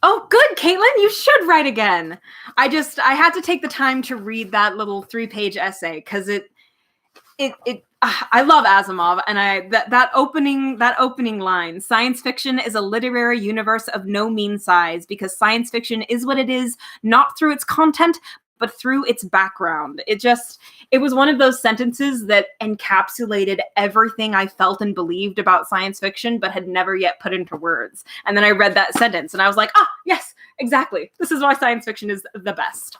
Oh, good, Caitlin. You should write again. I had to take the time to read that little 3-page essay because I love Asimov, and that opening line, science fiction is a literary universe of no mean size because science fiction is what it is, not through its content, but through its background. It was one of those sentences that encapsulated everything I felt and believed about science fiction, but had never yet put into words. And then I read that sentence and I was like, yes, exactly. This is why science fiction is the best.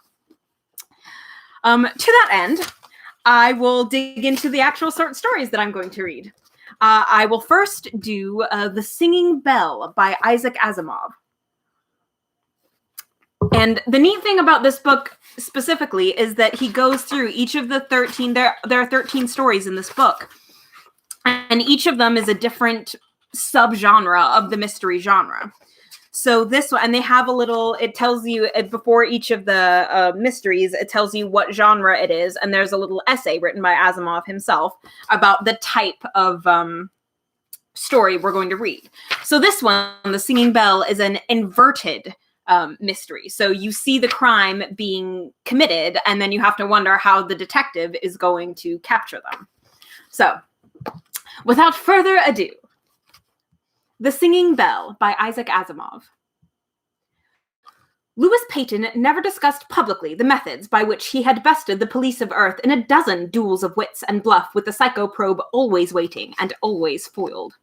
To that end, I will dig into the actual stories that I'm going to read. I will first do The Singing Bell by Isaas Asimov. And the neat thing about this book specifically is that he goes through each of the 13, there are 13 stories in this book, and each of them is a different subgenre of the mystery genre. So this one, and they have it tells you before each of the mysteries, it tells you what genre it is, and there's a little essay written by Asimov himself about the type of story we're going to read. So this one, The Singing Bell, is an inverted mystery. So you see the crime being committed, and then you have to wonder how the detective is going to capture them. So, without further ado, The Singing Bell by Isaas Asimov. Louis Peyton never discussed publicly the methods by which he had bested the police of Earth in a dozen duels of wits and bluff with the psychoprobe always waiting and always foiled.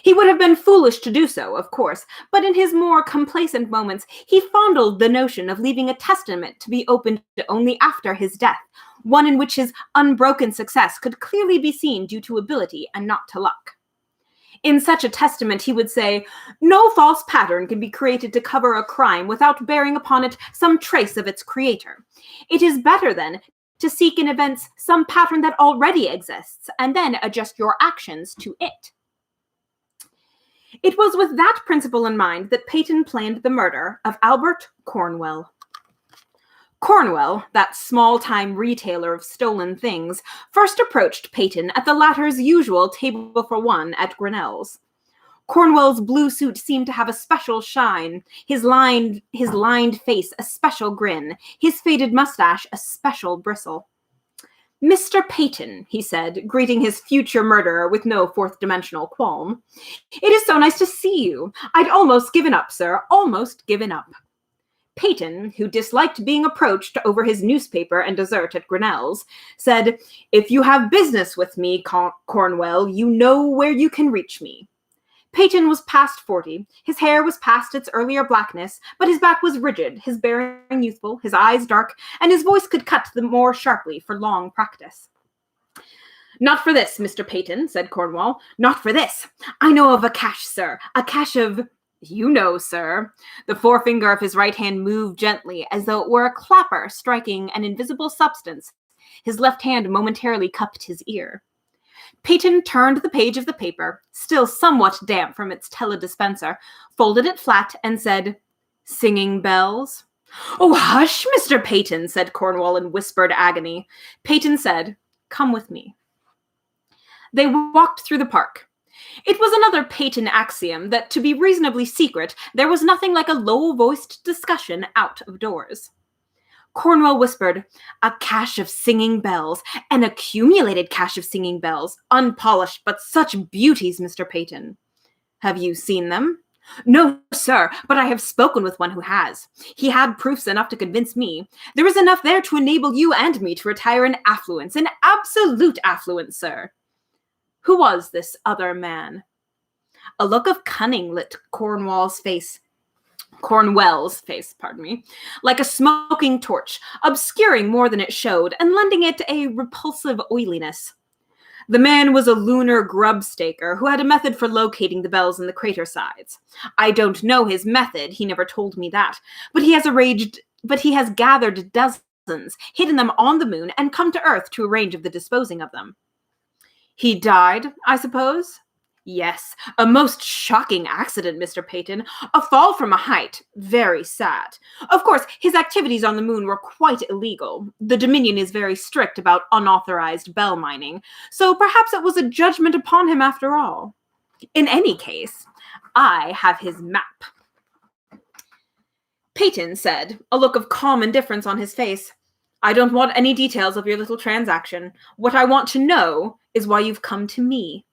He would have been foolish to do so, of course, but in his more complacent moments, he fondled the notion of leaving a testament to be opened only after his death, one in which his unbroken success could clearly be seen due to ability and not to luck. In such a testament, he would say, "No false pattern can be created to cover a crime without bearing upon it some trace of its creator. It is better, then, to seek in events some pattern that already exists, and then adjust your actions to it." It was with that principle in mind that Peyton planned the murder of Albert Cornwell. Cornwell, that small-time retailer of stolen things, first approached Peyton at the latter's usual table for one at Grinnell's. Cornwell's blue suit seemed to have a special shine, his lined face a special grin, his faded mustache a special bristle. "Mr. Peyton," he said, greeting his future murderer with no fourth-dimensional qualm. "It is so nice to see you. I'd almost given up, sir, almost given up." Peyton, who disliked being approached over his newspaper and dessert at Grinnell's, said, "If you have business with me, Cornwell, you know where you can reach me." Peyton was past 40. His hair was past its earlier blackness, but his back was rigid, his bearing youthful, his eyes dark, and his voice could cut the more sharply for long practice. "Not for this, Mr. Peyton," said Cornwell. "Not for this. I know of a cache, sir. A cache of... You know, sir." The forefinger of his right hand moved gently, as though it were a clapper striking an invisible substance. His left hand momentarily cupped his ear. Peyton turned the page of the paper, still somewhat damp from its teledispenser, folded it flat, and said, "Singing bells?" "Oh, hush, Mr. Peyton," said Cornwell in whispered agony. Peyton said, "Come with me." They walked through the park. It was another Peyton axiom that, to be reasonably secret, there was nothing like a low-voiced discussion out of doors. Cornwell whispered, "A cache of singing bells, an accumulated cache of singing bells, unpolished, but such beauties, Mr. Peyton." "Have you seen them?" "No, sir, but I have spoken with one who has. He had proofs enough to convince me. There is enough there to enable you and me to retire in affluence, in absolute affluence, sir." Who was this other man? A look of cunning lit Cornwell's face, like a smoking torch, obscuring more than it showed, and lending it a repulsive oiliness. The man was a lunar grub-staker who had a method for locating the bells in the crater sides. I don't know his method, he never told me that, but he has gathered dozens, hidden them on the moon, and come to Earth to arrange of the disposing of them. He died, I suppose? Yes, a most shocking accident, Mr. Peyton. A fall from a height. Very sad. Of course, his activities on the moon were quite illegal. The Dominion is very strict about unauthorized bell mining, so perhaps it was a judgment upon him after all. In any case, I have his map. Peyton said, a look of calm indifference on his face. I don't want any details of your little transaction. What I want to know is why you've come to me.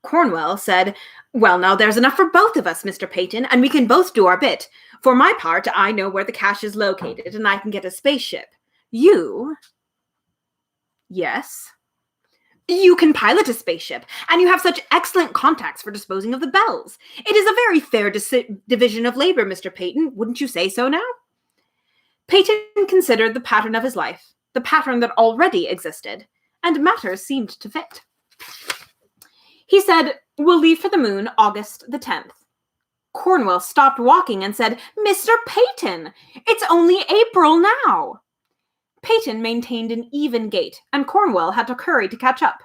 Cornwell said, Well, now there's enough for both of us, Mr. Peyton, and we can both do our bit. For my part, I know where the cash is located, and I can get a spaceship. You? Yes? You can pilot a spaceship, and you have such excellent contacts for disposing of the bells. It is a very fair division of labor, Mr. Peyton. Wouldn't you say so now? Peyton considered the pattern of his life, the pattern that already existed, and matters seemed to fit. He said, We'll leave for the moon August the 10th. Cornwell stopped walking and said, Mr. Peyton, it's only April now. Peyton maintained an even gait, and Cornwell had to hurry to catch up.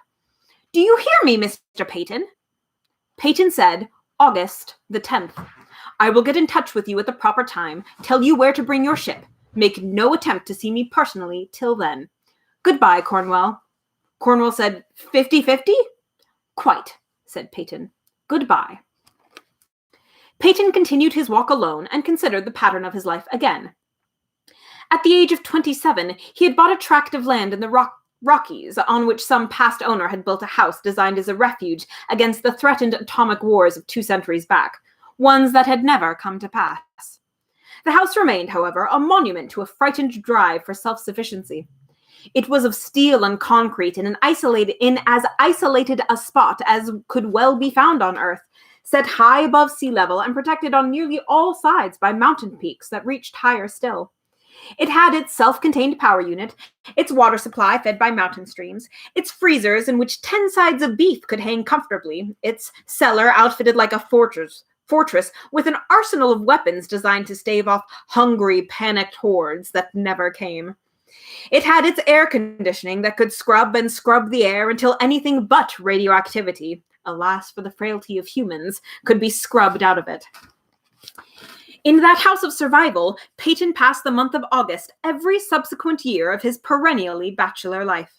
Do you hear me, Mr. Peyton? Peyton said, August the 10th. I will get in touch with you at the proper time, tell you where to bring your ship. Make no attempt to see me personally till then. Goodbye, Cornwell. Cornwell said, 50-50? Quite, said Peyton. Goodbye. Peyton continued his walk alone and considered the pattern of his life again. At the age of 27, he had bought a tract of land in the Rockies on which some past owner had built a house designed as a refuge against the threatened atomic wars of 2 centuries back, ones that had never come to pass. The house remained, however, a monument to a frightened drive for self-sufficiency. It was of steel and concrete in as isolated a spot as could well be found on Earth, set high above sea level and protected on nearly all sides by mountain peaks that reached higher still. It had its self-contained power unit, its water supply fed by mountain streams, its freezers in which 10 sides of beef could hang comfortably, its cellar outfitted like a fortress with an arsenal of weapons designed to stave off hungry, panicked hordes that never came. It had its air conditioning that could scrub and scrub the air until anything but radioactivity, alas for the frailty of humans, could be scrubbed out of it. In that house of survival, Peyton passed the month of August every subsequent year of his perennially bachelor life.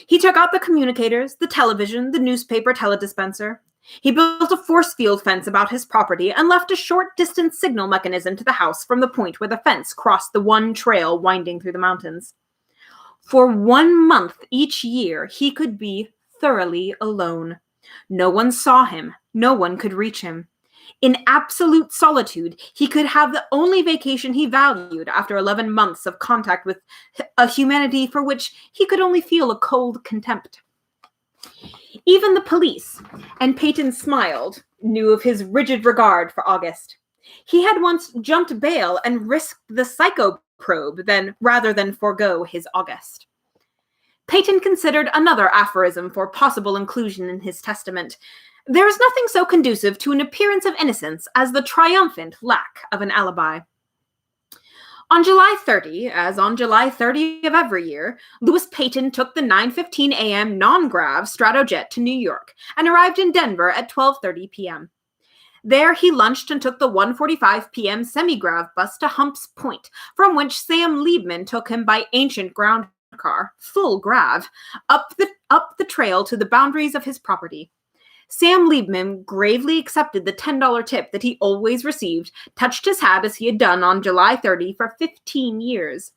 He took out the communicators, the television, the newspaper teledispenser. He built a force field fence about his property and left a short-distance signal mechanism to the house from the point where the fence crossed the one trail winding through the mountains. For 1 month each year, he could be thoroughly alone. No one saw him. No one could reach him. In absolute solitude, he could have the only vacation he valued after 11 months of contact with a humanity for which he could only feel a cold contempt. Even the police, and Peyton smiled, knew of his rigid regard for August. He had once jumped bail and risked the psycho probe rather than forego his August. Peyton considered another aphorism for possible inclusion in his testament. There is nothing so conducive to an appearance of innocence as the triumphant lack of an alibi. On July 30, as on July 30 of every year, Louis Peyton took the 9:15 a.m. non-grav Stratojet to New York and arrived in Denver at 12:30 p.m. There he lunched and took the 1:45 p.m. semi-grav bus to Humps Point, from which Sam Liebman took him by ancient ground car, full grav, up the trail to the boundaries of his property. Sam Liebman gravely accepted the $10 tip that he always received, touched his hat as he had done on July 30 for 15 years.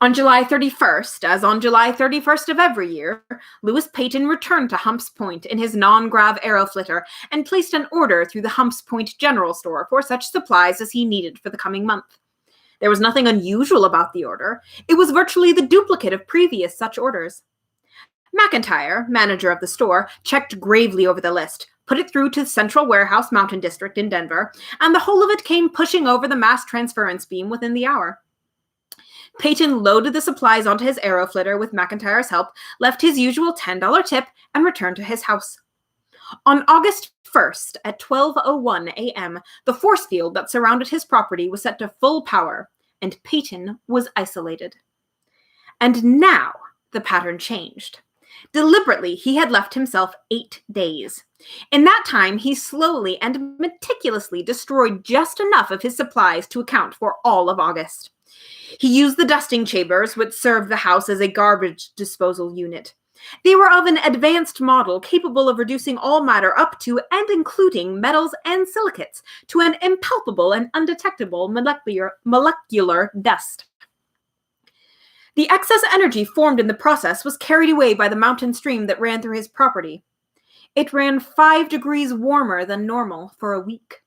On July 31st, as on July 31st of every year, Louis Peyton returned to Humps Point in his non-grav aeroflitter and placed an order through the Humps Point General Store for such supplies as he needed for the coming month. There was nothing unusual about the order. It was virtually the duplicate of previous such orders. McIntyre, manager of the store, checked gravely over the list, put it through to the Central Warehouse Mountain District in Denver, and the whole of it came pushing over the mass transference beam within the hour. Peyton loaded the supplies onto his aeroflitter with McIntyre's help, left his usual $10 tip, and returned to his house. On August 1st at 12:01 a.m., the force field that surrounded his property was set to full power, and Peyton was isolated. And now the pattern changed. Deliberately, he had left himself 8 days. In that time, he slowly and meticulously destroyed just enough of his supplies to account for all of August. He used the dusting chambers which served the house as a garbage disposal unit. They were of an advanced model capable of reducing all matter up to and including metals and silicates to an impalpable and undetectable molecular dust. The excess energy formed in the process was carried away by the mountain stream that ran through his property. It ran 5 degrees warmer than normal for a week.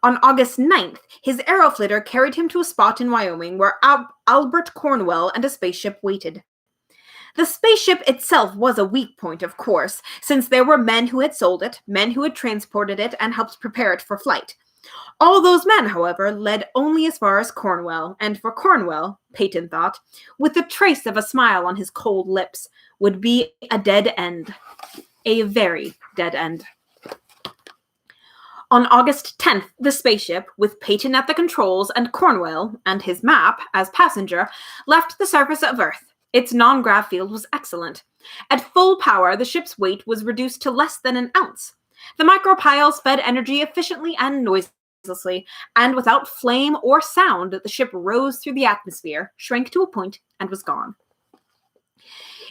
On August 9th, his aeroflitter carried him to a spot in Wyoming where Albert Cornwell and a spaceship waited. The spaceship itself was a weak point, of course, since there were men who had sold it, men who had transported it and helped prepare it for flight. All those men, however, led only as far as Cornwell, and for Cornwell, Peyton thought, with the trace of a smile on his cold lips, would be a dead end. A very dead end. On August 10th, the spaceship, with Peyton at the controls and Cornwell and his map as passenger, left the surface of Earth. Its non-grav field was excellent. At full power, the ship's weight was reduced to less than an ounce. The micropiles fed energy efficiently and noiselessly, and without flame or sound, the ship rose through the atmosphere, shrank to a point, and was gone.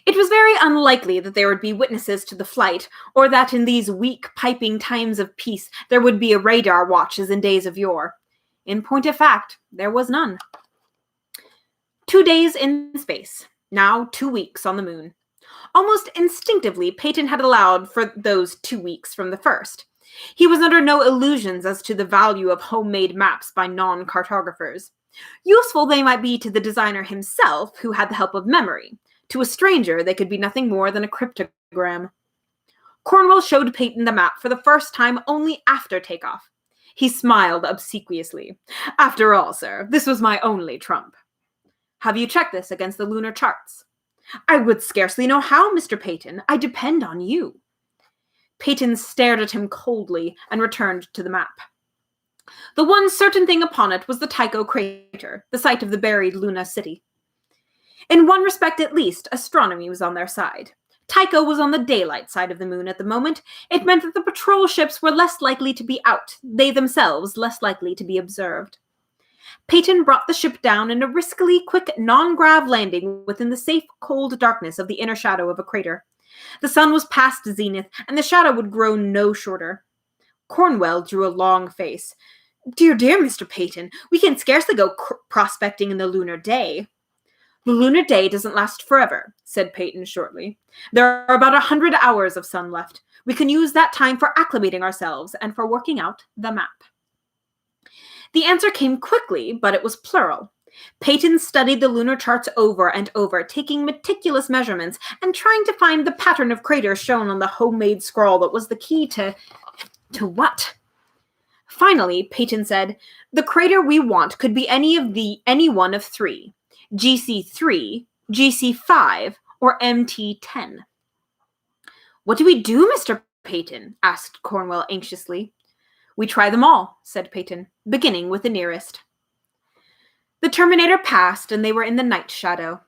It was very unlikely that there would be witnesses to the flight, or that in these weak, piping times of peace there would be a radar watch as in days of yore. In point of fact, there was none. 2 days in space. Now 2 weeks on the moon. Almost instinctively, Peyton had allowed for those 2 weeks from the first. He was under no illusions as to the value of homemade maps by non-cartographers. Useful they might be to the designer himself, who had the help of memory. To a stranger, they could be nothing more than a cryptogram. Cornwell showed Peyton the map for the first time only after takeoff. He smiled obsequiously. After all, sir, this was my only trump. Have you checked this against the lunar charts? I would scarcely know how, Mr. Peyton. I depend on you. Peyton stared at him coldly and returned to the map. The one certain thing upon it was the Tycho crater, the site of the buried Luna city. In one respect at least, astronomy was on their side. Tycho was on the daylight side of the moon at the moment. It meant that the patrol ships were less likely to be out, they themselves less likely to be observed. Peyton brought the ship down in a riskily quick non-grav landing within the safe, cold darkness of the inner shadow of a crater. The sun was past zenith, and the shadow would grow no shorter. Cornwell drew a long face. Dear, Mr. Peyton, we can scarcely go prospecting in the lunar day. The lunar day doesn't last forever, said Peyton shortly. There are about 100 hours of sun left. We can use that time for acclimating ourselves and for working out the map. The answer came quickly, but it was plural. Peyton studied the lunar charts over and over, taking meticulous measurements and trying to find the pattern of craters shown on the homemade scrawl that was the key to what? Finally, Peyton said, the crater we want could be any one of 3. GC3, GC5, or MT10. What do we do, Mr. Peyton? Asked Cornwell anxiously. We try them all, said Peyton, beginning with the nearest. The Terminator passed, and they were in the night shadow.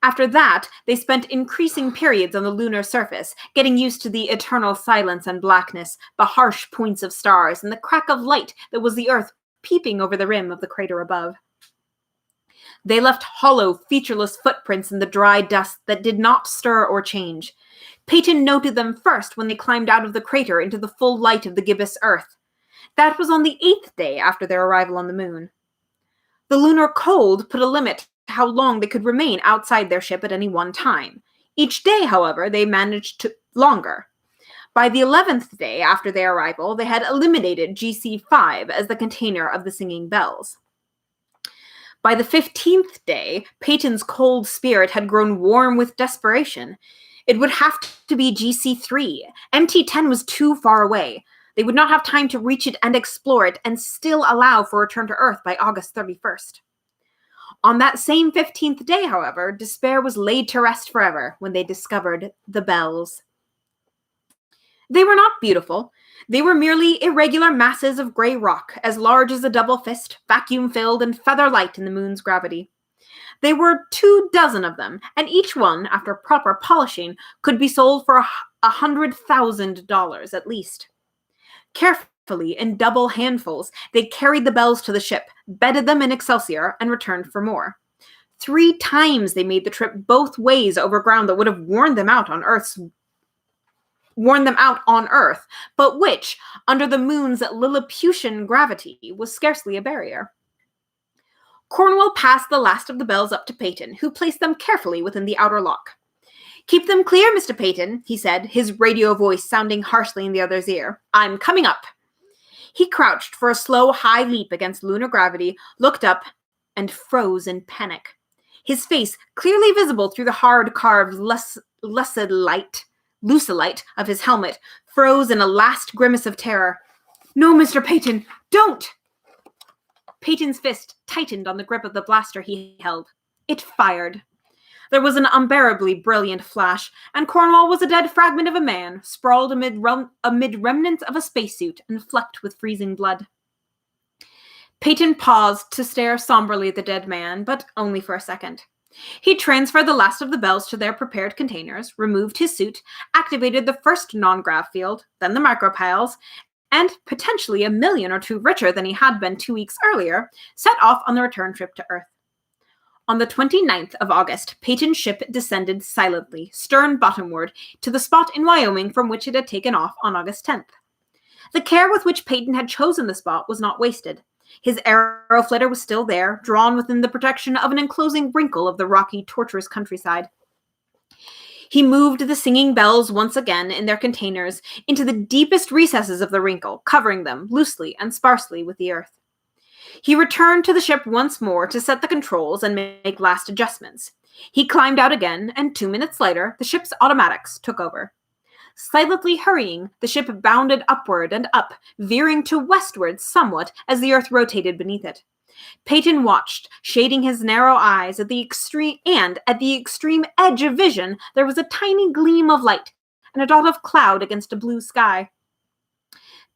After that, they spent increasing periods on the lunar surface, getting used to the eternal silence and blackness, the harsh points of stars, and the crack of light that was the Earth peeping over the rim of the crater above. They left hollow, featureless footprints in the dry dust that did not stir or change. Peyton noted them first when they climbed out of the crater into the full light of the gibbous Earth. That was on the 8th day after their arrival on the moon. The lunar cold put a limit to how long they could remain outside their ship at any one time. Each day, however, they managed to longer. By the 11th day after their arrival, they had eliminated GC5 as the container of the singing bells. By the 15th day, Peyton's cold spirit had grown warm with desperation. It would have to be GC3. MT10 was too far away. They would not have time to reach it and explore it and still allow for a return to Earth by August 31st. On that same 15th day, however, despair was laid to rest forever when they discovered the bells. They were not beautiful. They were merely irregular masses of gray rock, as large as a double fist, vacuum-filled and feather-light in the moon's gravity. There were 24 of them, and each one, after proper polishing, could be sold for $100,000 at least. Carefully, in double handfuls, they carried the bells to the ship, bedded them in Excelsior, and returned for more. 3 times they made the trip both ways over ground that would have worn them out on Earth, but which, under the moon's Lilliputian gravity, was scarcely a barrier. Cornwell passed the last of the bells up to Peyton, who placed them carefully within the outer lock. "Keep them clear, Mr. Peyton," he said, his radio voice sounding harshly in the other's ear. "I'm coming up." He crouched for a slow, high leap against lunar gravity, looked up, and froze in panic. His face, clearly visible through the hard-carved lucilite of his helmet, froze in a last grimace of terror. "No, Mr. Peyton, don't!" Peyton's fist tightened on the grip of the blaster he held. It fired. There was an unbearably brilliant flash, and Cornwell was a dead fragment of a man, sprawled amid remnants of a spacesuit and flecked with freezing blood. Peyton paused to stare somberly at the dead man, but only for a second. He transferred the last of the bells to their prepared containers, removed his suit, activated the first non-grav field, then the micropiles, and, potentially a million or two richer than he had been 2 weeks earlier, set off on the return trip to Earth. On the 29th of August, Peyton's ship descended silently, stern bottomward, to the spot in Wyoming from which it had taken off on August 10th. The care with which Peyton had chosen the spot was not wasted. His aeroflitter was still there, drawn within the protection of an enclosing wrinkle of the rocky, tortuous countryside. He moved the singing bells once again in their containers into the deepest recesses of the wrinkle, covering them loosely and sparsely with the earth. He returned to the ship once more to set the controls and make last adjustments. He climbed out again, and 2 minutes later, the ship's automatics took over. Silently hurrying, the ship bounded upward and up, veering to westward somewhat as the earth rotated beneath it. Peyton watched, shading his narrow eyes at the extreme edge of vision. There was a tiny gleam of light and a dot of cloud against a blue sky.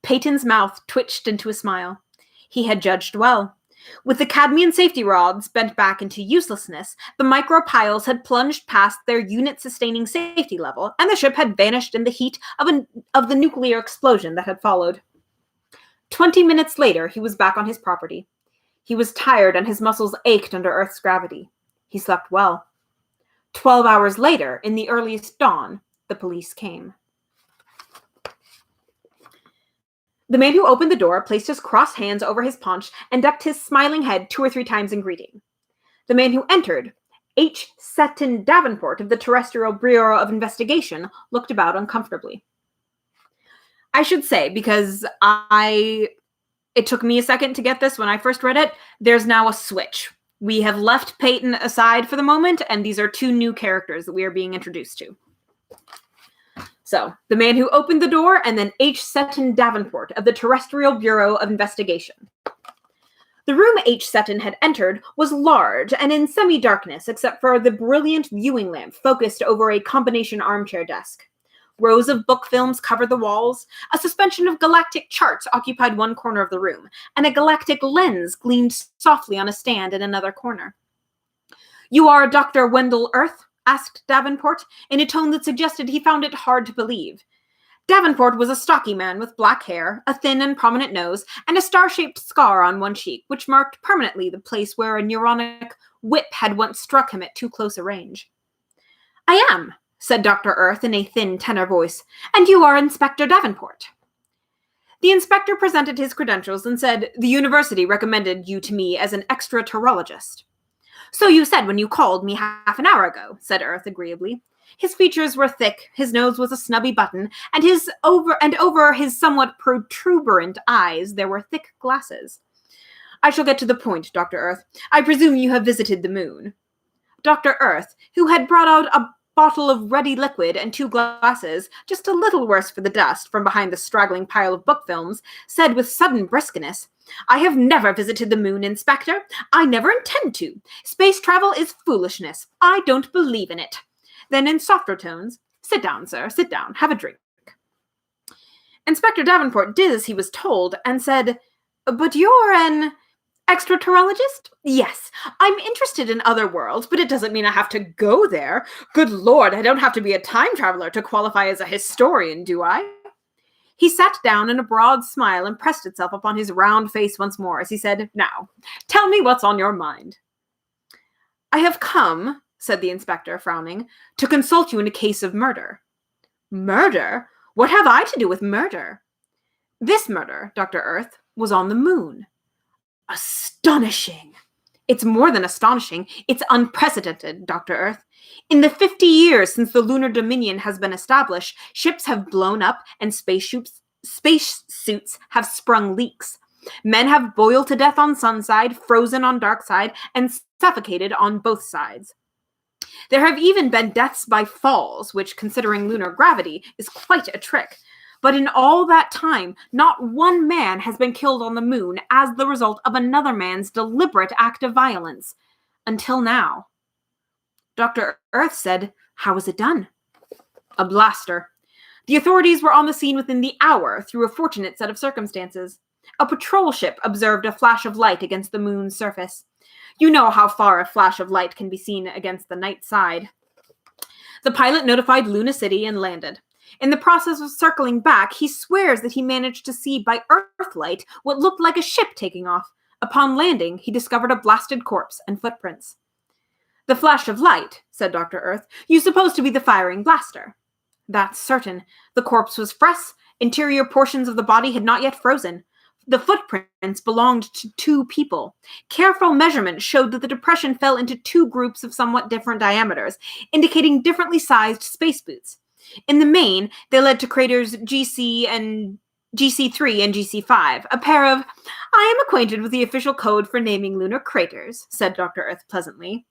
Peyton's mouth twitched into a smile. He had judged well. With the cadmium safety rods bent back into uselessness, the micropiles had plunged past their unit-sustaining safety level, and the ship had vanished in the heat of the nuclear explosion that had followed. 20 minutes later, he was back on his property. He was tired and his muscles ached under Earth's gravity. He slept well. 12 hours later, in the earliest dawn, the police came. The man who opened the door placed his crossed hands over his paunch and ducked his smiling head 2 or 3 times in greeting. The man who entered, H. Seton Davenport of the Terrestrial Bureau of Investigation, looked about uncomfortably. I should say, because it took me a second to get this when I first read it, there's now a switch. We have left Peyton aside for the moment, and these are 2 new characters that we are being introduced to. So, the man who opened the door, and then H. Seton Davenport of the Terrestrial Bureau of Investigation. The room H. Seton had entered was large and in semi-darkness, except for the brilliant viewing lamp focused over a combination armchair desk. Rows of book films covered the walls, a suspension of galactic charts occupied one corner of the room, and a galactic lens gleamed softly on a stand in another corner. "You are Dr. Wendell Earth?" asked Davenport, in a tone that suggested he found it hard to believe. Davenport was a stocky man with black hair, a thin and prominent nose, and a star-shaped scar on one cheek, which marked permanently the place where a neuronic whip had once struck him at too close a range. "I am," said Dr. Earth in a thin tenor voice, "and you are Inspector Davenport." The inspector presented his credentials and said, "The university recommended you to me as an extraterrologist." "So you said when you called me half an hour ago," said Earth agreeably. His features were thick, his nose was a snubby button, and over his somewhat protuberant eyes there were thick glasses. "I shall get to the point, Dr. Earth. I presume you have visited the moon." Dr. Earth, who had brought out a bottle of ready liquid and 2 glasses, just a little worse for the dust, from behind the straggling pile of book films, said with sudden briskness, "I have never visited the moon, Inspector. I never intend to. Space travel is foolishness. I don't believe in it." Then in softer tones, "Sit down, sir, sit down. Have a drink." Inspector Davenport did as he was told and said, "But you're an extraterrologist?" "Yes, I'm interested in other worlds, but it doesn't mean I have to go there. Good Lord, I don't have to be a time traveler to qualify as a historian, do I?" He sat down, and a broad smile impressed itself upon his round face once more as he said, "Now, tell me what's on your mind." I have come, said the inspector, frowning, to consult you in a case of murder. Murder? What have I to do with murder? This murder, Dr. Earth, was on the moon. Astonishing! It's more than astonishing. It's unprecedented, Dr. Earth. In the 50 years since the lunar dominion has been established, ships have blown up and spacesuits have sprung leaks. Men have boiled to death on sun side, frozen on dark side, and suffocated on both sides. There have even been deaths by falls, which, considering lunar gravity, is quite a trick. But in all that time, not one man has been killed on the moon as the result of another man's deliberate act of violence. Until now. Dr. Earth said, how was it done? A blaster. The authorities were on the scene within the hour through a fortunate set of circumstances. A patrol ship observed a flash of light against the moon's surface. You know how far a flash of light can be seen against the night side. The pilot notified Luna City and landed. In the process of circling back, he swears that he managed to see by Earthlight what looked like a ship taking off. Upon landing, he discovered a blasted corpse and footprints. The flash of light, said Dr. Earth, you suppose to be the firing blaster. That's certain. The corpse was fresh. Interior portions of the body had not yet frozen. The footprints belonged to two people. Careful measurement showed that the depression fell into two groups of somewhat different diameters, indicating differently sized space boots. In the main, they led to craters GC3 and GC5, a pair of, I am acquainted with the official code for naming lunar craters, said Dr. Earth pleasantly.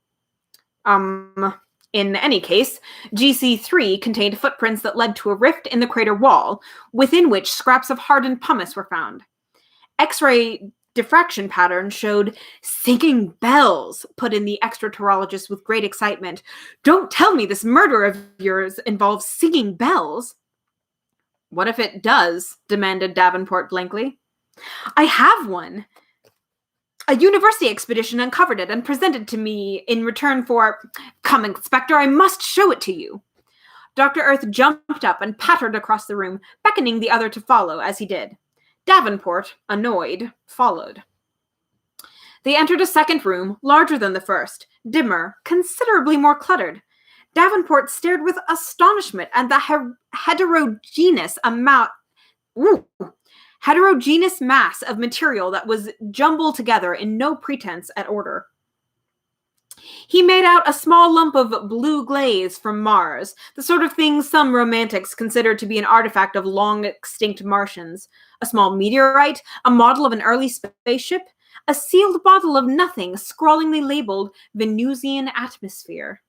In any case, GC3 contained footprints that led to a rift in the crater wall, within which scraps of hardened pumice were found. X-ray diffraction patterns showed singing bells, put in the extraterrologist with great excitement. Don't tell me this murder of yours involves singing bells. What if it does? Demanded Davenport blankly. I have one. A university expedition uncovered it and presented to me in return for... Come, Inspector, I must show it to you. Dr. Earth jumped up and pattered across the room, beckoning the other to follow as he did. Davenport, annoyed, followed. They entered a second room, larger than the first, dimmer, considerably more cluttered. Davenport stared with astonishment at the heterogeneous mass of material that was jumbled together in no pretense at order. He made out a small lump of blue glaze from Mars, the sort of thing some romantics consider to be an artifact of long-extinct Martians. A small meteorite, a model of an early spaceship, a sealed bottle of nothing scrawlingly labeled Venusian atmosphere.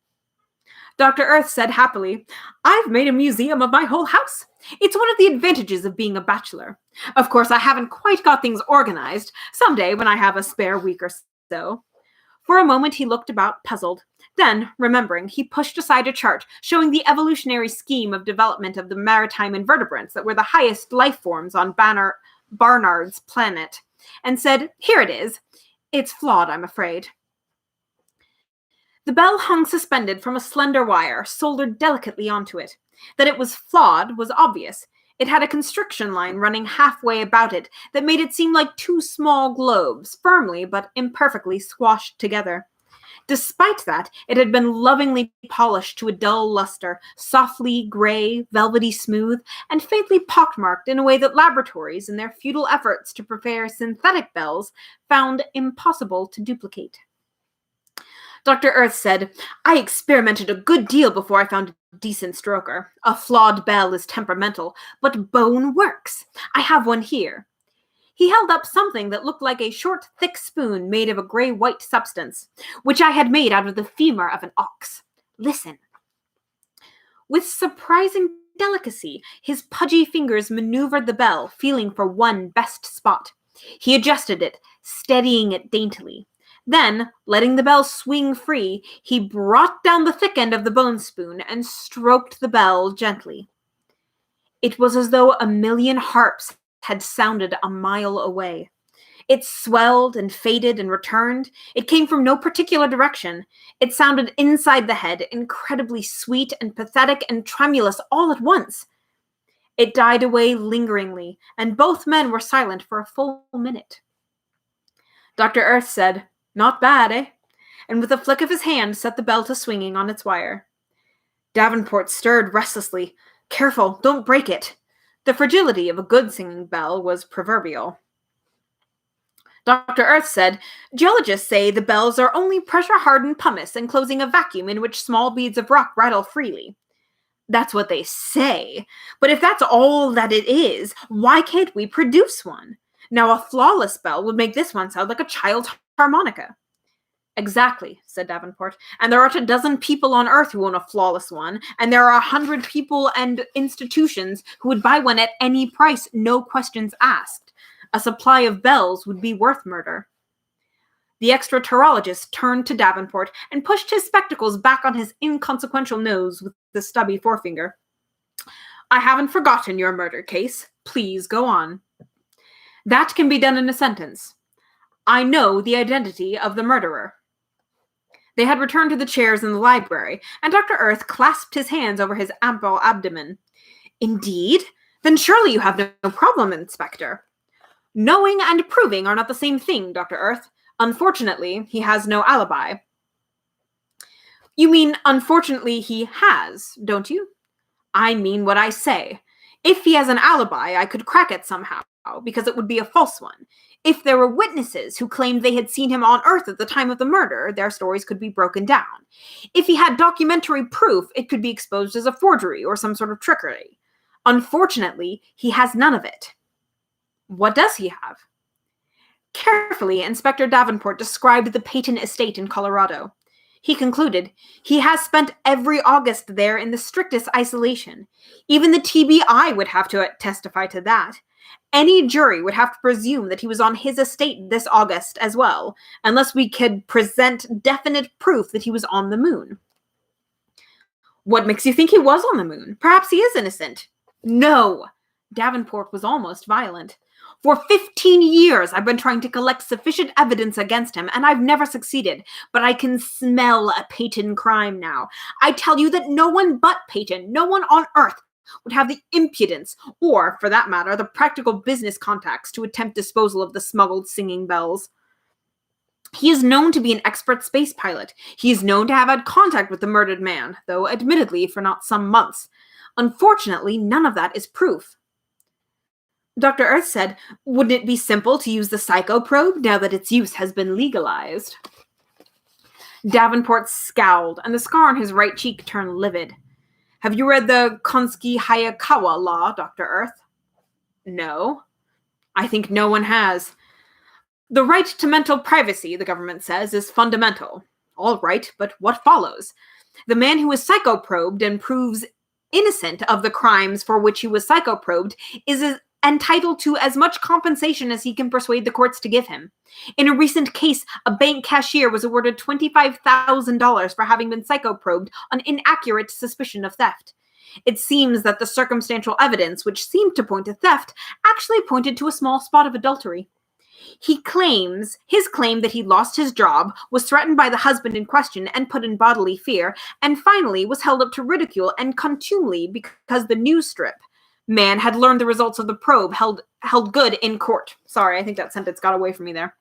Dr. Earth said happily, I've made a museum of my whole house. It's one of the advantages of being a bachelor. Of course, I haven't quite got things organized. Someday, when I have a spare week or so. For a moment, he looked about, puzzled. Then, remembering, he pushed aside a chart showing the evolutionary scheme of development of the maritime invertebrates that were the highest life forms on Barnard's planet, and said, Here it is. It's flawed, I'm afraid. The bell hung suspended from a slender wire, soldered delicately onto it. That it was flawed was obvious. It had a constriction line running halfway about it that made it seem like two small globes, firmly but imperfectly squashed together. Despite that, it had been lovingly polished to a dull luster, softly gray, velvety smooth, and faintly pockmarked in a way that laboratories, in their futile efforts to prepare synthetic bells, found impossible to duplicate. Dr. Earth said, I experimented a good deal before I found a decent stroker. A flawed bell is temperamental, but bone works. I have one here. He held up something that looked like a short, thick spoon made of a gray-white substance, which I had made out of the femur of an ox. Listen. With surprising delicacy, his pudgy fingers maneuvered the bell, feeling for one best spot. He adjusted it, steadying it daintily. Then, letting the bell swing free, he brought down the thick end of the bone spoon and stroked the bell gently. It was as though a million harps had sounded a mile away. It swelled and faded and returned. It came from no particular direction. It sounded inside the head, incredibly sweet and pathetic and tremulous all at once. It died away lingeringly, and both men were silent for a full minute. Dr. Earth said, Not bad, eh? and with a flick of his hand set the bell to swinging on its wire. Davenport stirred restlessly. Careful, don't break it. The fragility of a good singing bell was proverbial. Dr. Earth said, geologists say the bells are only pressure-hardened pumice enclosing a vacuum in which small beads of rock rattle freely. That's what they say. But if that's all that it is, why can't we produce one? Now, a flawless bell would make this one sound like a child's harmonica. Exactly, said Davenport. And there aren't a dozen people on Earth who own a flawless one, and there are 100 people and institutions who would buy one at any price, no questions asked. A supply of bells would be worth murder. The extraterrologist turned to Davenport and pushed his spectacles back on his inconsequential nose with the stubby forefinger. I haven't forgotten your murder case. Please go on. That can be done in a sentence. I know the identity of the murderer. They had returned to the chairs in the library, and Dr. Earth clasped his hands over his ample abdomen. Indeed? Then surely you have no problem, Inspector. Knowing and proving are not the same thing, Dr. Earth. Unfortunately, he has no alibi. You mean, unfortunately, he has, don't you? I mean what I say. If he has an alibi, I could crack it somehow, because it would be a false one. If there were witnesses who claimed they had seen him on Earth at the time of the murder, their stories could be broken down. If he had documentary proof, it could be exposed as a forgery or some sort of trickery. Unfortunately, he has none of it. What does he have? Carefully, Inspector Davenport described the Peyton estate in Colorado. He concluded, he has spent every August there in the strictest isolation. Even the TBI would have to testify to that. Any jury would have to presume that he was on his estate this August as well, unless we could present definite proof that he was on the moon. What makes you think he was on the moon? Perhaps he is innocent. No. Davenport was almost violent. For 15 years, I've been trying to collect sufficient evidence against him, and I've never succeeded. But I can smell a Peyton crime now. I tell you that no one but Peyton, no one on Earth, would have the impudence, or, for that matter, the practical business contacts to attempt disposal of the smuggled singing bells. He is known to be an expert space pilot. He is known to have had contact with the murdered man, though admittedly for not some months. Unfortunately, none of that is proof. Dr. Earth said, wouldn't it be simple to use the psychoprobe now that its use has been legalized? Davenport scowled, and the scar on his right cheek turned livid. Have you read the Konski-Hayakawa law, Dr. Earth? No. I think no one has. The right to mental privacy, the government says, is fundamental. All right, but what follows? The man who is psychoprobed and proves innocent of the crimes for which he was psychoprobed is entitled to as much compensation as he can persuade the courts to give him. In a recent case, a bank cashier was awarded $25,000 for having been psychoprobed on inaccurate suspicion of theft. It seems that the circumstantial evidence, which seemed to point to theft, actually pointed to a small spot of adultery. His claim that he lost his job, was threatened by the husband in question and put in bodily fear, and finally was held up to ridicule and contumely because the news strip man had learned the results of the probe held good in court. Sorry, I think that sentence got away from me there.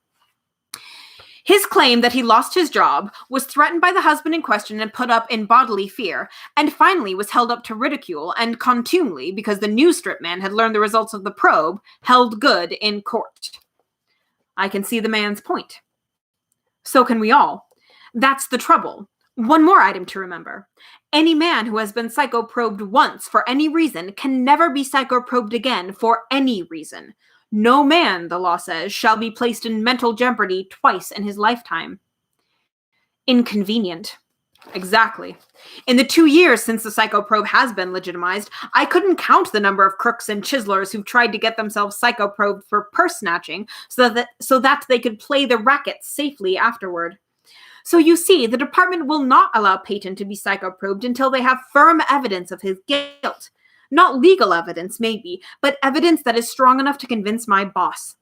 His claim that he lost his job, was threatened by the husband in question and put up in bodily fear, and finally was held up to ridicule and contumely because the news strip man had learned the results of the probe held good in court. I can see the man's point. So can we all. That's the trouble. One more item to remember. Any man who has been psychoprobed once for any reason can never be psychoprobed again for any reason. No man, the law says, shall be placed in mental jeopardy twice in his lifetime. Inconvenient. Exactly. In the 2 years since the psychoprobe has been legitimized, I couldn't count the number of crooks and chiselers who've tried to get themselves psychoprobed for purse snatching so that they could play the racket safely afterward. So you see, the department will not allow Peyton to be psychoprobed until they have firm evidence of his guilt. Not legal evidence, maybe, but evidence that is strong enough to convince my boss.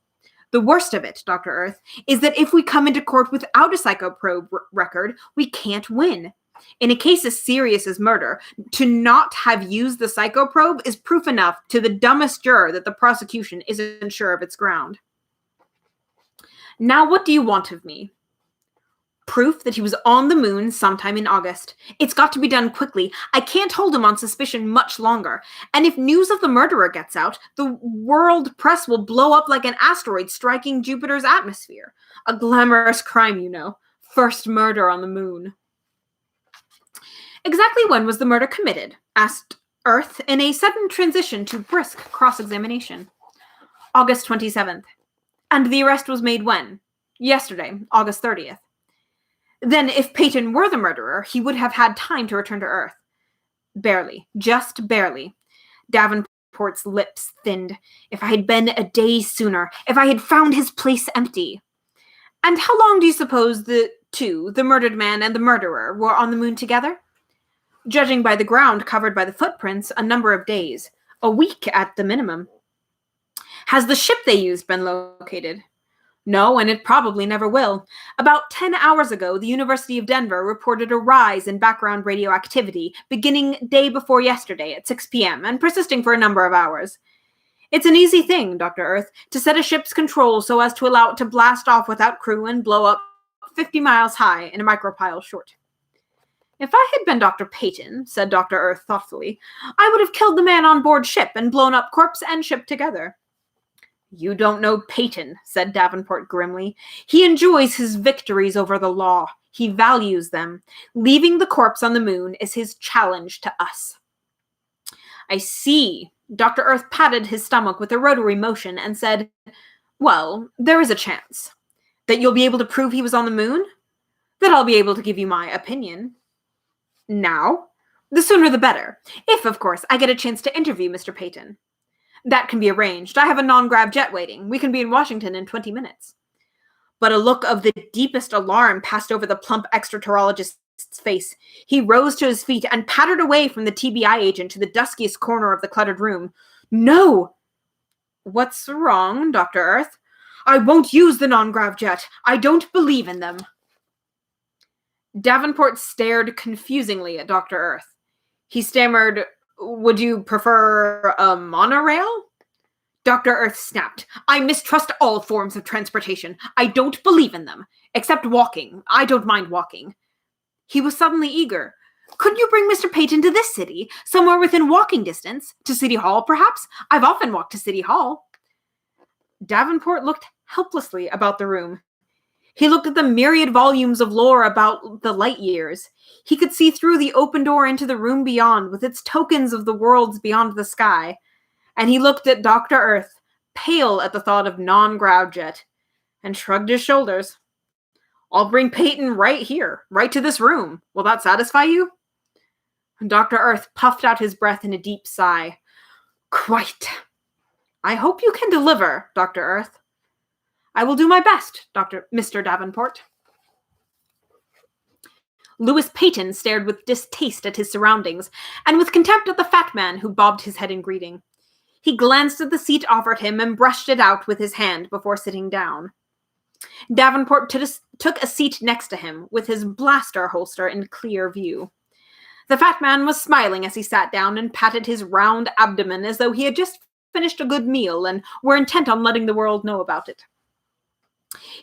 The worst of it, Dr. Earth, is that if we come into court without a psychoprobe record, we can't win. In a case as serious as murder, to not have used the psychoprobe is proof enough to the dumbest juror that the prosecution isn't sure of its ground. Now what do you want of me? proof that he was on the moon sometime in August. It's got to be done quickly. I can't hold him on suspicion much longer. And if news of the murderer gets out, the world press will blow up like an asteroid striking Jupiter's atmosphere. A glamorous crime, you know. First murder on the moon. Exactly when was the murder committed? Asked Earth in a sudden transition to brisk cross-examination. August 27th. And the arrest was made when? Yesterday, August 30th. Then, if Peyton were the murderer, he would have had time to return to Earth. Barely. Just barely. Davenport's lips thinned. If I had been a day sooner, if I had found his place empty. And how long do you suppose the two, the murdered man and the murderer, were on the moon together? Judging by the ground covered by the footprints, a number of days. A week at the minimum. Has the ship they used been located? No, and it probably never will. About 10 hours ago, the University of Denver reported a rise in background radioactivity beginning day before yesterday at 6 p.m. and persisting for a number of hours. It's an easy thing, Dr. Earth, to set a ship's control so as to allow it to blast off without crew and blow up 50 miles high in a micropile short. If I had been Dr. Peyton, said Dr. Earth thoughtfully, I would have killed the man on board ship and blown up corpse and ship together. You don't know Peyton, said Davenport grimly. He enjoys his victories over the law. He values them. Leaving the corpse on the moon is his challenge to us. I see. Dr. Earth patted his stomach with a rotary motion and said, well, there is a chance. That you'll be able to prove he was on the moon? That I'll be able to give you my opinion. Now? The sooner the better. If, of course, I get a chance to interview Mr. Peyton. That can be arranged. I have a non-grav jet waiting. We can be in Washington in 20 minutes. But a look of the deepest alarm passed over the plump extraterrologist's face. He rose to his feet and pattered away from the TBI agent to the duskiest corner of the cluttered room. No! What's wrong, Dr. Earth? I won't use the non-grav jet. I don't believe in them. Davenport stared confusingly at Dr. Earth. He stammered, would you prefer a monorail? Dr. Earth snapped. I mistrust all forms of transportation. I don't believe in them. Except walking. I don't mind walking. He was suddenly eager. Couldn't you bring Mr. Peyton to this city? Somewhere within walking distance? To City Hall, perhaps? I've often walked to City Hall. Davenport looked helplessly about the room. He looked at the myriad volumes of lore about the light years. He could see through the open door into the room beyond, with its tokens of the worlds beyond the sky. And he looked at Dr. Earth, pale at the thought of non-grav jet, and shrugged his shoulders. I'll bring Peyton right here, right to this room. Will that satisfy you? Dr. Earth puffed out his breath in a deep sigh. Quite. I hope you can deliver, Dr. Earth. I will do my best, Mr. Davenport. Louis Peyton stared with distaste at his surroundings, and with contempt at the fat man who bobbed his head in greeting. He glanced at the seat offered him and brushed it out with his hand before sitting down. Davenport took a seat next to him, with his blaster holster in clear view. The fat man was smiling as he sat down and patted his round abdomen as though he had just finished a good meal and were intent on letting the world know about it.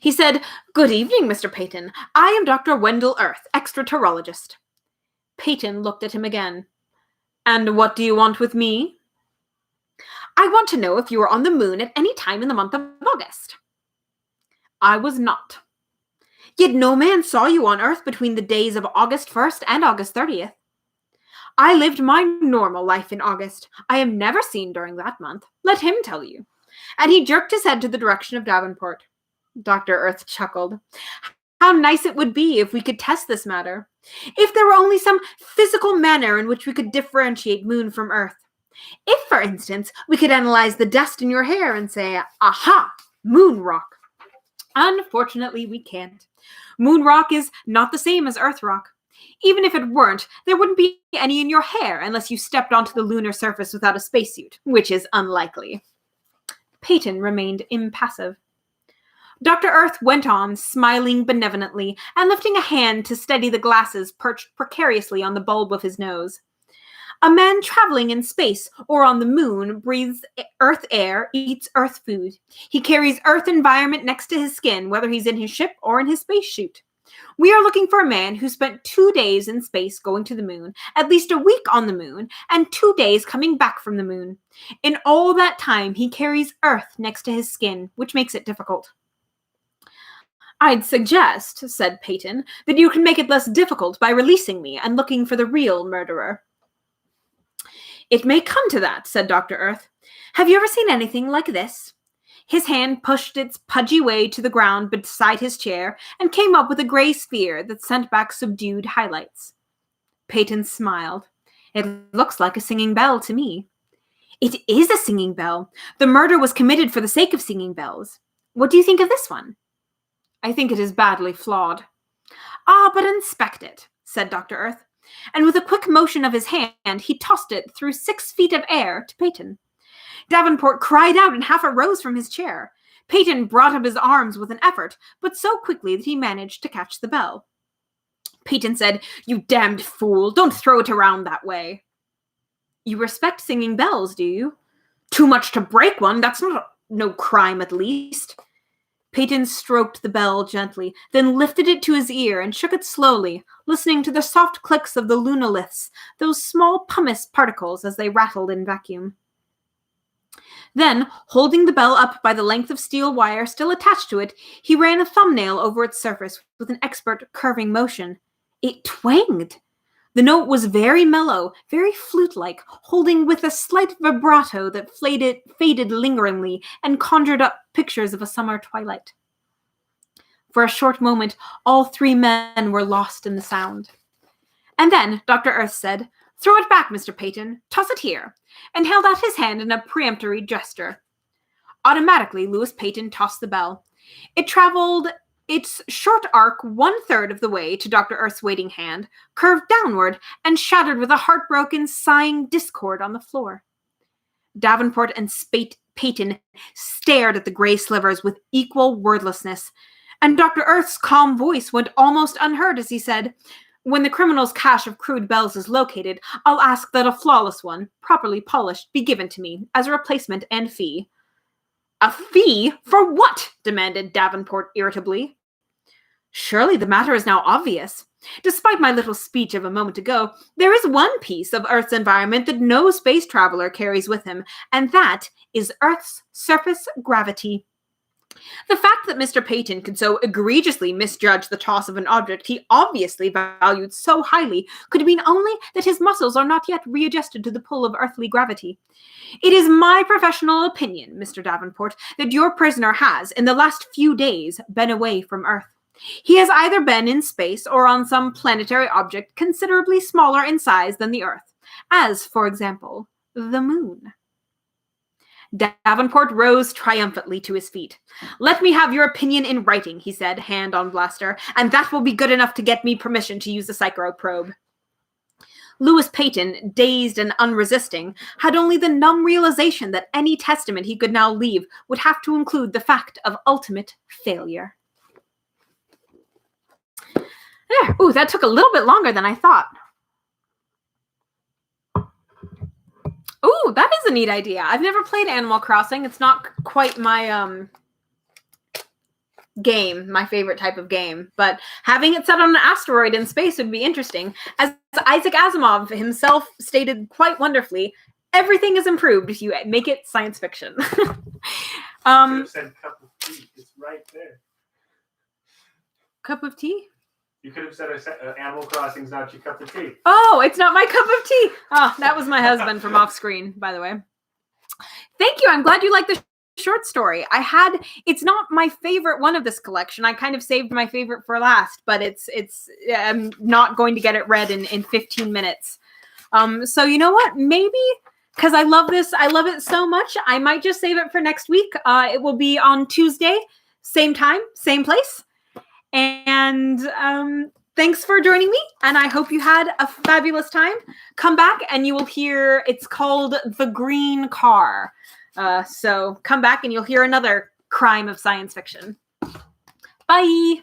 He said, Good evening, Mr. Peyton. I am Dr. Wendell Earth, extraterrologist. Peyton looked at him again. And what do you want with me? I want to know if you were on the moon at any time in the month of August. I was not. Yet no man saw you on Earth between the days of August 1st and August 30th. I lived my normal life in August. I am never seen during that month. Let him tell you. And he jerked his head to the direction of Davenport. Dr. Earth chuckled. How nice it would be if we could test this matter. If there were only some physical manner in which we could differentiate moon from Earth. If, for instance, we could analyze the dust in your hair and say, aha, moon rock. Unfortunately, we can't. Moon rock is not the same as Earth rock. Even if it weren't, there wouldn't be any in your hair unless you stepped onto the lunar surface without a spacesuit, which is unlikely. Peyton remained impassive. Dr. Earth went on, smiling benevolently and lifting a hand to steady the glasses perched precariously on the bulb of his nose. A man traveling in space or on the moon breathes Earth air, eats Earth food. He carries Earth environment next to his skin, whether he's in his ship or in his spacesuit. We are looking for a man who spent 2 days in space going to the moon, at least a week on the moon, and 2 days coming back from the moon. In all that time, he carries Earth next to his skin, which makes it difficult. I'd suggest, said Peyton, that you can make it less difficult by releasing me and looking for the real murderer. It may come to that, said Dr. Earth. Have you ever seen anything like this? His hand pushed its pudgy way to the ground beside his chair and came up with a gray sphere that sent back subdued highlights. Peyton smiled. It looks like a singing bell to me. It is a singing bell. The murder was committed for the sake of singing bells. What do you think of this one? I think it is badly flawed. Ah, but inspect it, said Dr. Earth. And with a quick motion of his hand, he tossed it through 6 feet of air to Peyton. Davenport cried out and half arose from his chair. Peyton brought up his arms with an effort, but so quickly that he managed to catch the bell. Peyton said, You damned fool, don't throw it around that way. You respect singing bells, do you? Too much to break one, that's no crime at least. Peyton stroked the bell gently, then lifted it to his ear and shook it slowly, listening to the soft clicks of the lunoliths, those small pumice particles as they rattled in vacuum. Then, holding the bell up by the length of steel wire still attached to it, he ran a thumbnail over its surface with an expert curving motion. It twanged. The note was very mellow, very flute-like, holding with a slight vibrato that faded lingeringly and conjured up pictures of a summer twilight. For a short moment, all 3 men were lost in the sound. And then Dr. Earth said, Throw it back, Mr. Peyton. Toss it here, and held out his hand in a peremptory gesture. Automatically, Louis Peyton tossed the bell. It traveled its short arc 1/3 of the way to Dr. Earth's waiting hand, curved downward, and shattered with a heartbroken, sighing discord on the floor. Davenport and Peyton stared at the gray slivers with equal wordlessness, and Dr. Earth's calm voice went almost unheard as he said, When the criminal's cache of crude bells is located, I'll ask that a flawless one, properly polished, be given to me as a replacement and fee. A fee? For what? Demanded Davenport irritably. Surely the matter is now obvious. Despite my little speech of a moment ago, there is one piece of Earth's environment that no space traveler carries with him, and that is Earth's surface gravity. The fact that Mr. Peyton could so egregiously misjudge the toss of an object he obviously valued so highly could mean only that his muscles are not yet readjusted to the pull of earthly gravity. It is my professional opinion, Mr. Davenport, that your prisoner has, in the last few days, been away from Earth. He has either been in space or on some planetary object considerably smaller in size than the Earth, as, for example, the moon. Davenport rose triumphantly to his feet. Let me have your opinion in writing, he said, hand on blaster, and that will be good enough to get me permission to use the psychroprobe. Louis Peyton, dazed and unresisting, had only the numb realization that any testament he could now leave would have to include the fact of ultimate failure. There. Ooh, that took a little bit longer than I thought. Ooh, that is a neat idea. I've never played Animal Crossing. It's not quite my game, my favorite type of game. But having it set on an asteroid in space would be interesting. As Isaas Asimov himself stated quite wonderfully, everything is improved if you make it science fiction. Said cup of tea. It's right there. Cup of tea? You could have said Animal Crossing's not your cup of tea. Oh, it's not my cup of tea. Oh, that was my husband from off screen, by the way. Thank you. I'm glad you liked the short story. It's not my favorite one of this collection. I kind of saved my favorite for last, but I'm not going to get it read in 15 minutes. So you know what? Maybe because I love it so much, I might just save it for next week. It will be on Tuesday, same time, same place. And thanks for joining me, and I hope you had a fabulous time. Come back and you will hear, it's called The Green Car. So come back and you'll hear another crime of science fiction. Bye!